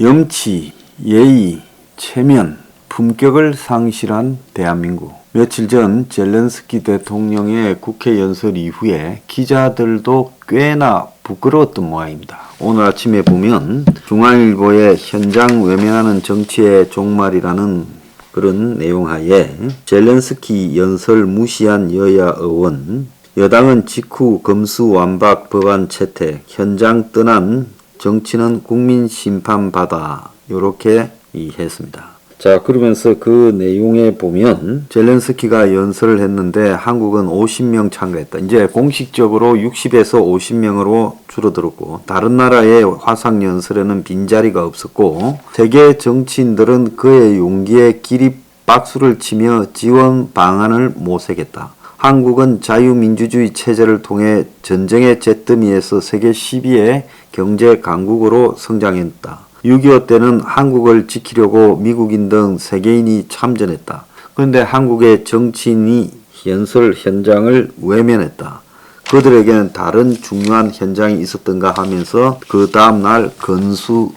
염치, 예의, 체면, 품격을 상실한 대한민국. 며칠 전 젤렌스키 대통령의 국회 연설 이후에 기자들도 꽤나 부끄러웠던 모양입니다. 오늘 아침에 보면 중앙일보의 현장 외면하는 정치의 종말이라는 그런 내용하에 젤렌스키 연설 무시한 여야 의원, 여당은 직후 검수완박 법안 채택, 현장 떠난 정치는 국민 심판받아, 요렇게 했습니다. 자, 그러면서 그 내용에 보면 젤렌스키가 연설을 했는데 한국은 50명 참가했다. 이제 공식적으로 60에서 50명으로 줄어들었고, 다른 나라의 화상 연설에는 빈자리가 없었고, 세계 정치인들은 그의 용기에 기립 박수를 치며 지원 방안을 모색했다. 한국은 자유민주주의 체제를 통해 전쟁의 잿더미에서 세계 10위의 경제 강국으로 성장했다. 6.25 때는 한국을 지키려고 미국인 등 세계인이 참전했다. 그런데 한국의 정치인이 연설 현장을 외면했다. 그들에게는 다른 중요한 현장이 있었던가 하면서 그 다음날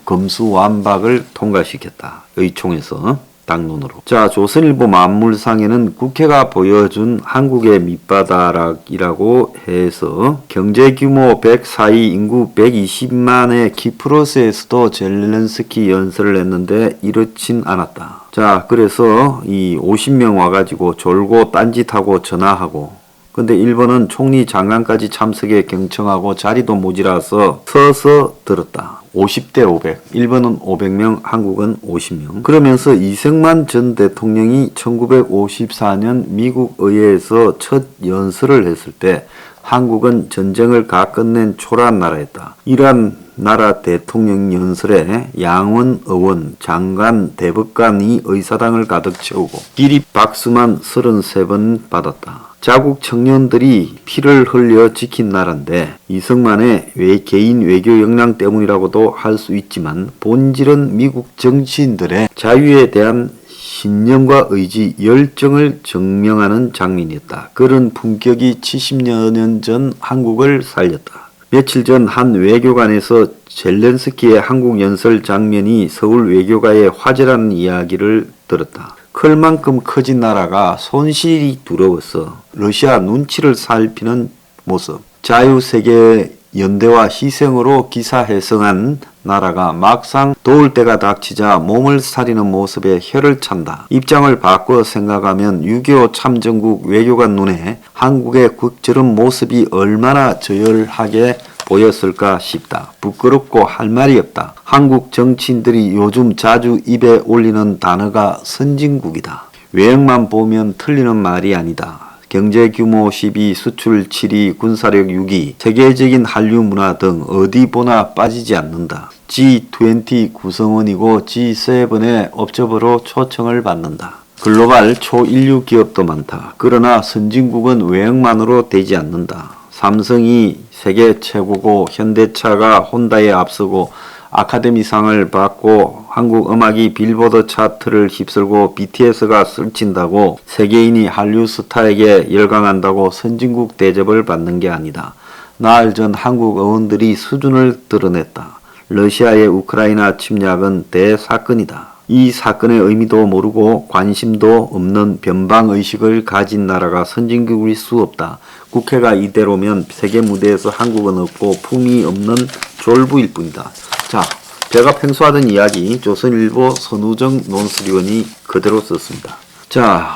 검수완박을 통과시켰다. 의총에서 당론으로. 자, 조선일보 만물상에는 국회가 보여준 한국의 밑바닥이라고 해서 경제규모 104위, 인구 120만의 키프로스에서도 젤렌스키 연설을 했는데 이렇진 않았다. 자, 그래서 이 50명 와가지고 졸고 딴짓하고 전화하고, 근데 일본은 총리 장관까지 참석에 경청하고 자리도 모자라서 서서 들었다. 50대 500. 일본은 500명, 한국은 50명. 그러면서 이승만 전 대통령이 1954년 미국 의회에서 첫 연설을 했을 때 한국은 전쟁을 다 끝낸 초라한 나라였다. 이러한 나라 대통령 연설에 양원 의원, 장관, 대법관이 의사당을 가득 채우고 기립 박수만 33번 받았다. 자국 청년들이 피를 흘려 지킨 나라인데 이승만의 개인 외교 역량 때문이라고도 할 수 있지만 본질은 미국 정치인들의 자유에 대한 신념과 의지, 열정을 증명하는 장면이었다. 그런 품격이 70여 년 전 한국을 살렸다. 며칠 전 한 외교관에서 젤렌스키의 한국 연설 장면이 서울 외교가의 화제라는 이야기를 들었다. 클 만큼 커진 나라가 손실이 두려워서 러시아 눈치를 살피는 모습, 자유세계 연대와 희생으로 기사회생한 나라가 막상 도울 때가 닥치자 몸을 사리는 모습에 혀를 찬다. 입장을 바꿔 생각하면 6.25 참전국 외교관 눈에 한국의 저런 모습이 얼마나 저열하게 보였을까 싶다. 부끄럽고 할 말이 없다. 한국 정치인들이 요즘 자주 입에 올리는 단어가 선진국이다. 외형만 보면 틀리는 말이 아니다. 경제규모 10위, 수출 7위, 군사력 6위, 세계적인 한류 문화 등 어디 보나 빠지지 않는다. G20 구성원이고 G7의 업적으로 초청을 받는다. 글로벌 초인류 기업도 많다. 그러나 선진국은 외형만으로 되지 않는다. 삼성이 세계 최고고 현대차가 혼다에 앞서고 아카데미상을 받고 한국 음악이 빌보드 차트를 휩쓸고 BTS가 설친다고 세계인이 한류 스타에게 열광한다고 선진국 대접을 받는 게 아니다. 나흘 전 한국 의원들이 수준을 드러냈다. 러시아의 우크라이나 침략은 대사건이다. 이 사건의 의미도 모르고 관심도 없는 변방의식을 가진 나라가 선진국일 수 없다. 국회가 이대로면 세계 무대에서 한국은 없고 품이 없는 졸부일 뿐이다. 자, 제가 평소하던 이야기 조선일보 선우정 논설위원이 그대로 썼습니다. 자,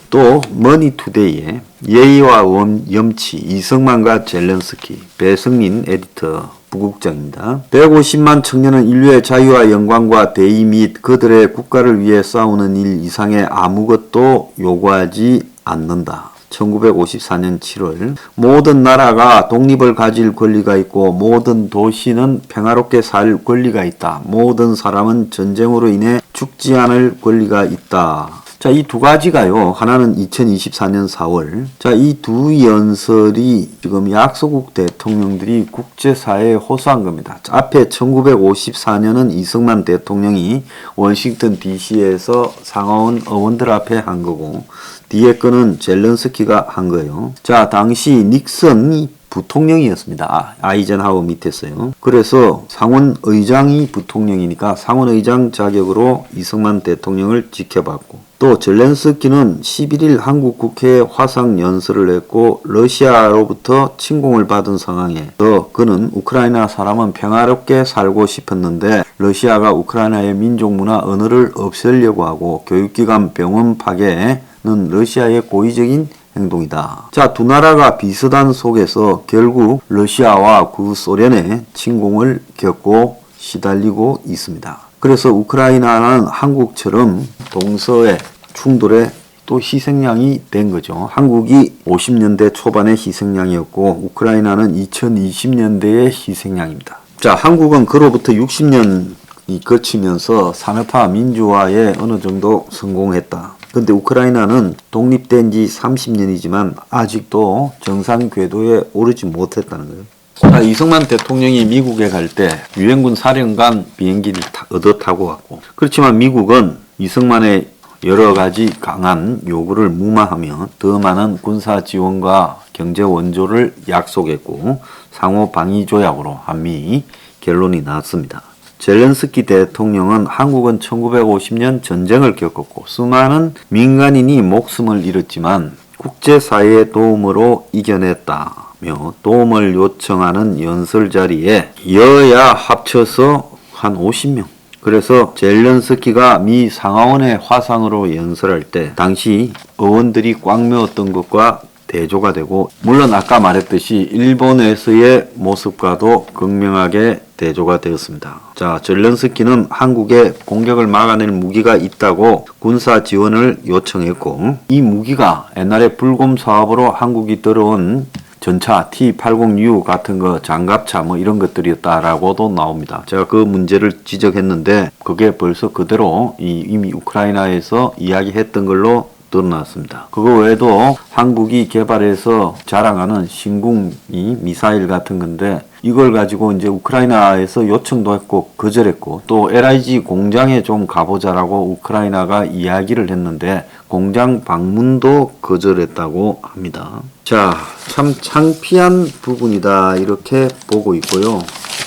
또 머니투데이에 예의와 염치, 이승만과 젤렌스키, 배성민 에디터 부국장입니다. 150만 청년은 인류의 자유와 영광과 대의 및 그들의 국가를 위해 싸우는 일 이상의 아무것도 요구하지 않는다. 1954년 7월 모든 나라가 독립을 가질 권리가 있고 모든 도시는 평화롭게 살 권리가 있다. 모든 사람은 전쟁으로 인해 죽지 않을 권리가 있다. 자, 이 두 가지가요. 하나는 2024년 4월. 자, 이 두 연설이 지금 약소국 대통령들이 국제사회에 호소한 겁니다. 자, 앞에 1954년은 이승만 대통령이 워싱턴 DC에서 상하원 의원들 앞에 한 거고, 뒤에 거는 젤렌스키가 한 거예요. 자, 당시 닉슨이 부통령이었습니다. 아이젠하워 밑에서요. 그래서 상원의장이 부통령이니까 상원의장 자격으로 이승만 대통령을 지켜봤고, 또 젤렌스키는 11일 한국 국회에 화상 연설을 했고 러시아로부터 침공을 받은 상황에서 그는 우크라이나 사람은 평화롭게 살고 싶었는데 러시아가 우크라이나의 민족 문화 언어를 없애려고 하고 교육기관 병원 파괴는 러시아의 고의적인 행동이다. 자, 두 나라가 비슷한 속에서 결국 러시아와 구소련의 침공을 겪고 시달리고 있습니다. 그래서 우크라이나는 한국처럼 동서의 충돌에 또 희생양이 된 거죠. 한국이 50년대 초반의 희생양이었고 우크라이나는 2020년대의 희생양입니다. 자, 한국은 그로부터 60년이 거치면서 산업화 민주화에 어느 정도 성공했다. 근데 우크라이나는 독립된 지 30년이지만 아직도 정상 궤도에 오르지 못했다는 거예요. 자, 이승만 대통령이 미국에 갈 때 유엔군 사령관 비행기를 얻어 타고 왔고, 그렇지만 미국은 이승만의 여러 가지 강한 요구를 무마하며 더 많은 군사 지원과 경제 원조를 약속했고 상호 방위 조약으로 한미 결론이 났습니다. 젤렌스키 대통령은 한국은 1950년 전쟁을 겪었고 수많은 민간인이 목숨을 잃었지만 국제사회의 도움으로 이겨냈다며 도움을 요청하는 연설 자리에 여야 합쳐서 한 50명, 그래서 젤렌스키가 미 상하원의 화상으로 연설할 때 당시 의원들이 꽉 메웠던 것과 대조가 되고, 물론 아까 말했듯이 일본에서의 모습과도 극명하게 대조가 되었습니다. 자, 젤렌스키는 한국에 공격을 막아낼 무기가 있다고 군사 지원을 요청했고, 이 무기가 옛날에 불곰 사업으로 한국이 들어온 전차 T-80U 같은 거, 장갑차 뭐 이런 것들이었다라고도 나옵니다. 제가 그 문제를 지적했는데 그게 벌써 그대로 이미 우크라이나에서 이야기했던 걸로 드러났습니다. 그거 외에도 한국이 개발해서 자랑하는 신궁이 미사일 같은 건데 이걸 가지고 이제 우크라이나에서 요청도 했고 거절했고, 또 LIG 공장에 좀 가보자라고 우크라이나가 이야기를 했는데 공장 방문도 거절했다고 합니다. 자, 참 창피한 부분이다 이렇게 보고 있고요.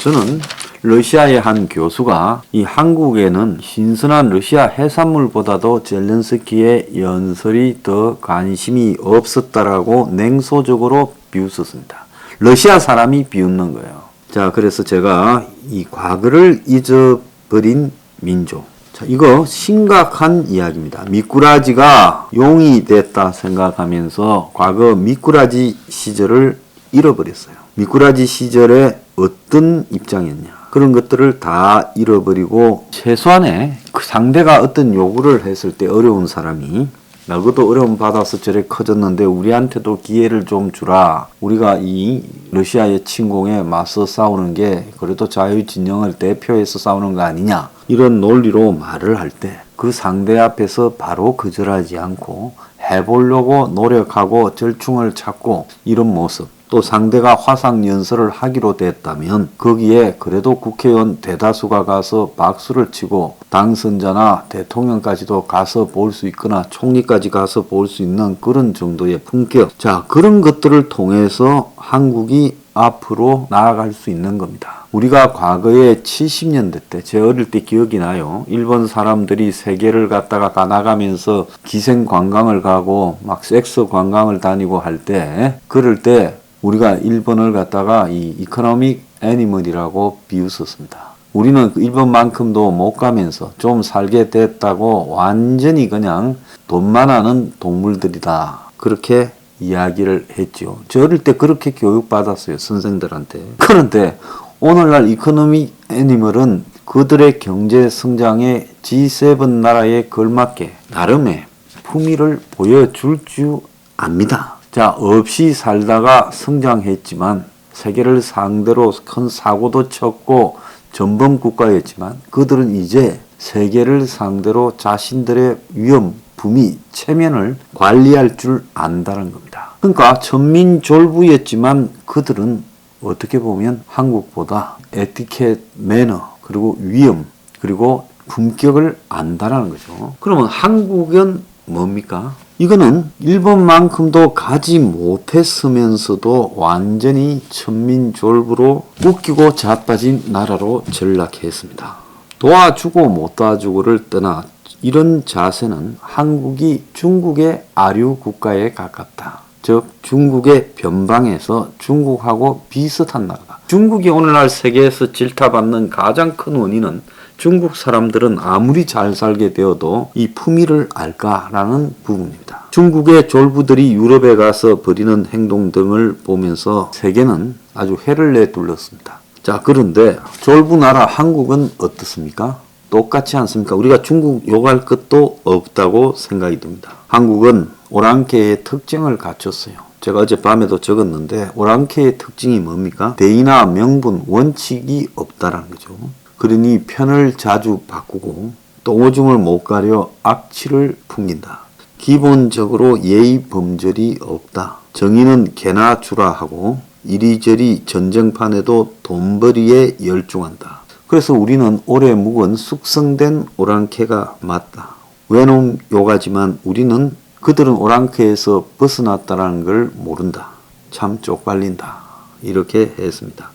저는 러시아의 한 교수가 이 한국에는 신선한 러시아 해산물보다도 젤렌스키의 연설이 더 관심이 없었다라고 냉소적으로 비웃었습니다. 러시아 사람이 비웃는 거예요. 자, 그래서 제가 이 과거를 잊어버린 민족. 자, 이거 심각한 이야기입니다. 미꾸라지가 용이 됐다 생각하면서 과거 미꾸라지 시절을 잃어버렸어요. 미꾸라지 시절에 어떤 입장이었냐. 그런 것들을 다 잃어버리고 최소한의 그 상대가 어떤 요구를 했을 때 어려운 사람이 나그도 어려움 받아서 저래 커졌는데 우리한테도 기회를 좀 주라. 우리가 이 러시아의 침공에 맞서 싸우는 게 그래도 자유진영을 대표해서 싸우는 거 아니냐. 이런 논리로 말을 할 때 그 상대 앞에서 바로 거절하지 않고 해보려고 노력하고 절충을 찾고 이런 모습. 또 상대가 화상 연설을 하기로 됐다면 거기에 그래도 국회의원 대다수가 가서 박수를 치고 당선자나 대통령까지도 가서 볼 수 있거나 총리까지 가서 볼 수 있는 그런 정도의 품격. 자, 그런 것들을 통해서 한국이 앞으로 나아갈 수 있는 겁니다. 우리가 과거에 70년대 때, 제 어릴 때 기억이 나요. 일본 사람들이 세계를 갔다가 나가면서 기생 관광을 가고 막 섹스 관광을 다니고 할 때, 그럴 때 우리가 일본을 갖다가 이 이코노믹 애니멀이라고 비웃었습니다. 우리는 일본만큼도 못 가면서 좀 살게 됐다고 완전히 그냥 돈만 하는 동물들이다. 그렇게 이야기를 했죠. 저 어릴 때 그렇게 교육받았어요. 선생들한테. 그런데 오늘날 이코노믹 애니멀은 그들의 경제 성장에 G7 나라에 걸맞게 나름의 품위를 보여줄 줄 압니다. 자, 없이 살다가 성장했지만 세계를 상대로 큰 사고도 쳤고 전범 국가였지만 그들은 이제 세계를 상대로 자신들의 위험, 품위, 체면을 관리할 줄 안다는 겁니다. 그러니까 천민졸부였지만 그들은 어떻게 보면 한국보다 에티켓, 매너, 그리고 위험, 그리고 품격을 안다라는 거죠. 그러면 한국은 뭡니까? 이거는 일본만큼도 가지 못했으면서도 완전히 천민졸부로 웃기고 자빠진 나라로 전락했습니다. 도와주고 못 도와주고를 떠나 이런 자세는 한국이 중국의 아류 국가에 가깝다. 즉 중국의 변방에서 중국하고 비슷한 나라다. 중국이 오늘날 세계에서 질타받는 가장 큰 원인은 중국 사람들은 아무리 잘 살게 되어도 이 품위를 알까라는 부분입니다. 중국의 졸부들이 유럽에 가서 벌이는 행동 등을 보면서 세계는 아주 해를 내둘렀습니다. 자, 그런데 졸부 나라 한국은 어떻습니까? 똑같지 않습니까? 우리가 중국 욕할 것도 없다고 생각이 듭니다. 한국은 오랑캐의 특징을 갖췄어요. 제가 어젯밤에도 적었는데 오랑캐의 특징이 뭡니까? 대의나 명분, 원칙이 없다라는 거죠. 그러니 편을 자주 바꾸고 또 오줌을 못 가려 악취를 풍긴다. 기본적으로 예의 범절이 없다. 정의는 개나 주라 하고 이리저리 전쟁판에도 돈벌이에 열중한다. 그래서 우리는 오래 묵은 숙성된 오랑캐가 맞다. 외놈 요가지만 우리는 그들은 오랑캐에서 벗어났다는 걸 모른다. 참 쪽팔린다. 이렇게 했습니다.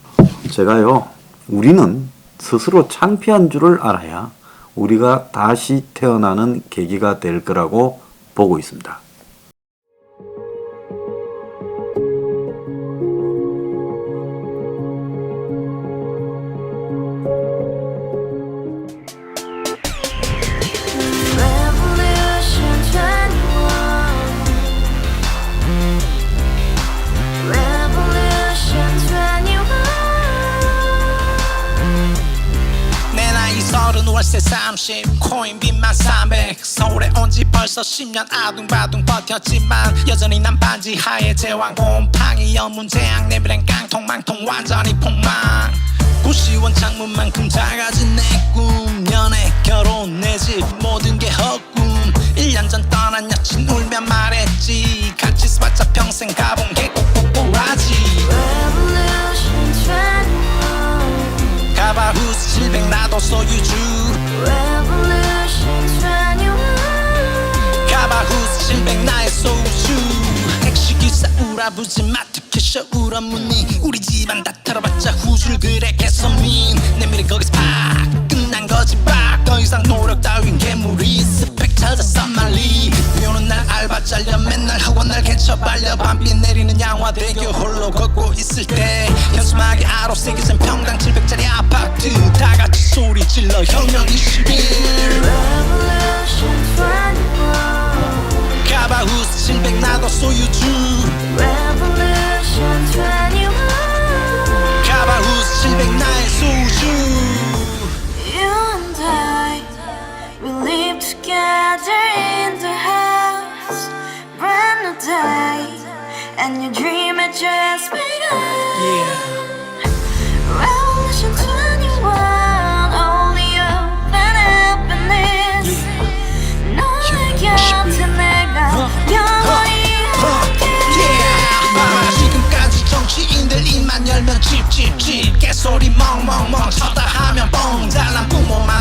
제가요, 우리는 스스로 창피한 줄을 알아야 우리가 다시 태어나는 계기가 될 거라고 보고 있습니다. 월세 30 코인빚만 300 서울에 온 지 벌써 10년 아둥바둥 버텼지만 여전히 난 반지 하에 제왕 곰팡이 연문제약 내비랑 깡통망통 완전히 폭망 고시원 창문만큼 작아진 내 꿈 연애 결혼 내 집 모든 게 헛꿈 1년 전 떠난 여친 울며 말했지 같이 써봤자 평생 가본 게 꼭꼭꼭라지 가바후스 700 나도 소유주 가바후스 700 나의 소주 택시기사 우라부지 마트 캐셔 울어무니 우리 집안 다 털어봤자 후줄 그래 개선민 내 미래 거기서 팍 끝난 거지 팍 더 이상 노력 따윈 괴물이 스펙 찾아서 말리 비오는 날 알바 잘려 맨날 학원 날 개쳐 발려 밤비 내리는 양화대교 홀로 걷고 있을 때 현수막에 아로 새겨진 평당 700짜리 아파트 다같이 소리 질러 혁명 21 가바후스 700 나도 소유주 가바후스 700 나의 소주 Together in the house, brand new day, and your dream had just begun. Revolution 21, only open happiness. 너의 곁에 내가 영원히 함께. 지금까지 정치인들 입만 열면 찝찝찝 개소리 멍멍멍 쳤다 하면 뻥 잘난 부모만